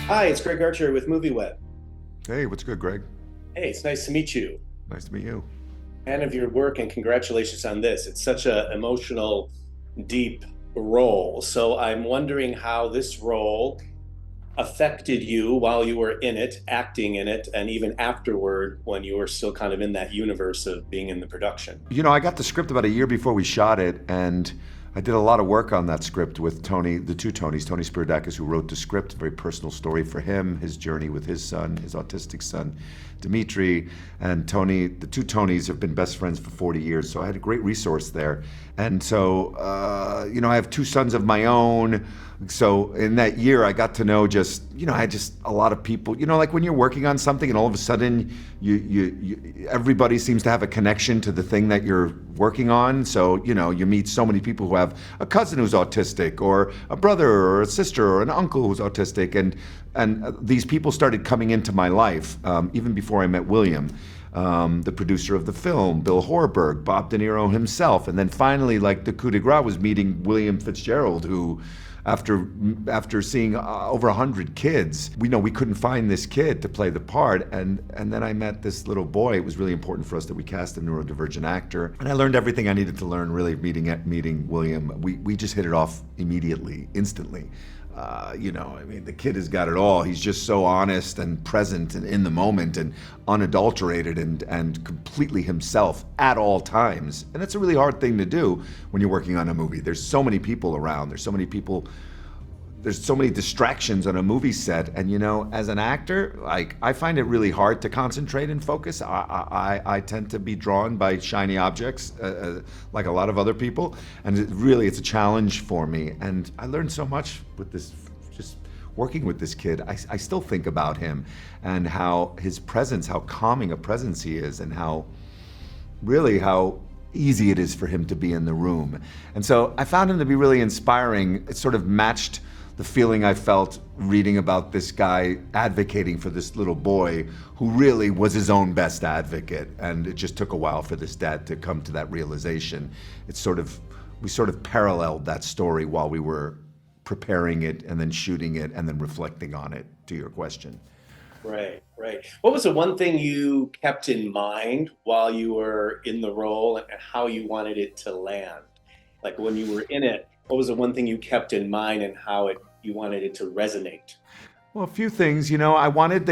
Hi, it's Greg Archer with MovieWeb. Hey, what's good, Greg? Hey, it's nice to meet you. Nice to meet you. Fan of your work and congratulations on this. It's such a emotional, deep role. So I'm wondering how this role affected you while you were in it, acting in it, and even afterward when you were still kind of in that universe of being in the production. I got the script about a year before we shot it, and I did a lot of work on that script with Tony, the two Tonys, Tony Spiridakis, who wrote the script, a very personal story for him, his journey with his son, his autistic son, Dimitri, and Tony. The two Tonys have been best friends for 40 years, so I had a great resource there. And so, I have two sons of my own. So in that year, I got to know I had just a lot of people, like when you're working on something and all of a sudden everybody seems to have a connection to the thing that you're working on. So, you meet so many people who have a cousin who's autistic, or a brother or a sister or an uncle who's autistic. And these people started coming into my life, even before I met William. The producer of the film, Bill Horberg, Bob De Niro himself. And then finally, like the coup de grace was meeting William Fitzgerald, who, after seeing over 100 kids, we know we couldn't find this kid to play the part. And then I met this little boy. It was really important for us that we cast a neurodivergent actor. And I learned everything I needed to learn, really, meeting William. We just hit it off immediately, instantly. The kid has got it all. He's just so honest and present and in the moment and unadulterated and completely himself at all times. And that's a really hard thing to do when you're working on a movie. There's so many people around. There's so many distractions on a movie set. And, as an actor, I find it really hard to concentrate and focus. I tend to be drawn by shiny objects, like a lot of other people. And it's a challenge for me. And I learned so much with this, just working with this kid. I still think about him and how his presence, how calming a presence he is, and how easy it is for him to be in the room. And so I found him to be really inspiring. It sort of matched the feeling I felt reading about this guy advocating for this little boy who really was his own best advocate. And it just took a while for this dad to come to that realization. We sort of paralleled that story while we were preparing it and then shooting it and then reflecting on it, to your question. Right. What was the one thing you kept in mind while you were in the role and how you wanted it to land? Like when you were in it, what was the one thing you kept in mind and how you wanted it to resonate? Well, a few things. I wanted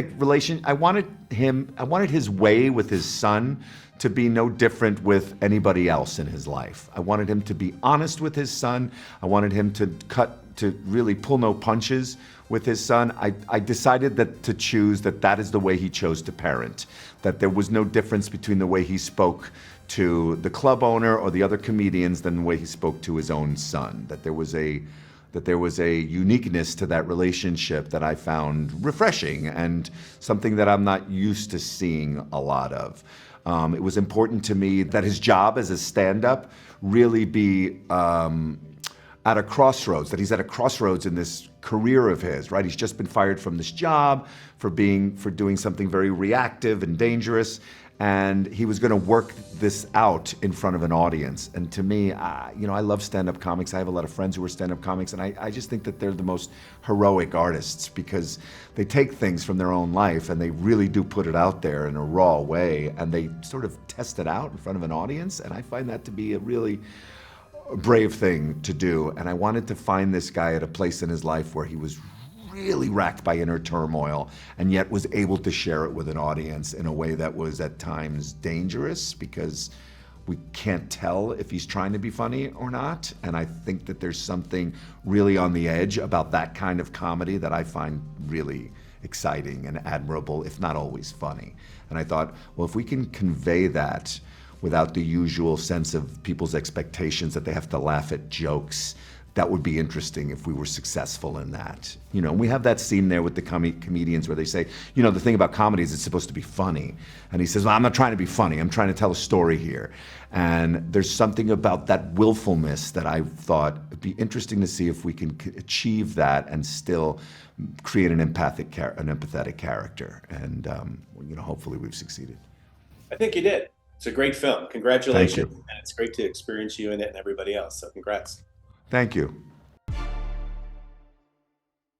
his way with his son to be no different with anybody else in his life. I wanted him to be honest with his son. I wanted him to really pull no punches with his son. I decided to choose that is the way he chose to parent, that there was no difference between the way he spoke to the club owner or the other comedians than the way he spoke to his own son, that there was a uniqueness to that relationship that I found refreshing and something that I'm not used to seeing a lot of. It was important to me that his job as a stand-up really be at a crossroads, that he's at a crossroads in this career of his, right? He's just been fired from this job for doing something very reactive and dangerous, and he was going to work this out in front of an audience. And to me, I love stand-up comics. I have a lot of friends who are stand-up comics, and I just think that they're the most heroic artists because they take things from their own life and they really do put it out there in a raw way, and they sort of test it out in front of an audience, and I find that to be a really brave thing to do. And I wanted to find this guy at a place in his life where he was really racked by inner turmoil and yet was able to share it with an audience in a way that was at times dangerous because we can't tell if he's trying to be funny or not. And I think that there's something really on the edge about that kind of comedy that I find really exciting and admirable, if not always funny. And I thought, well, if we can convey that without the usual sense of people's expectations that they have to laugh at jokes, that would be interesting if we were successful in that. We have that scene there with the comedians where they say, the thing about comedy is it's supposed to be funny. And he says, well, I'm not trying to be funny. I'm trying to tell a story here. And there's something about that willfulness that I thought it'd be interesting to see if we can achieve that and still create an empathetic character. And hopefully we've succeeded. I think you did. It's a great film. Congratulations. Thank you. And it's great to experience you in it and everybody else. So congrats. Thank you.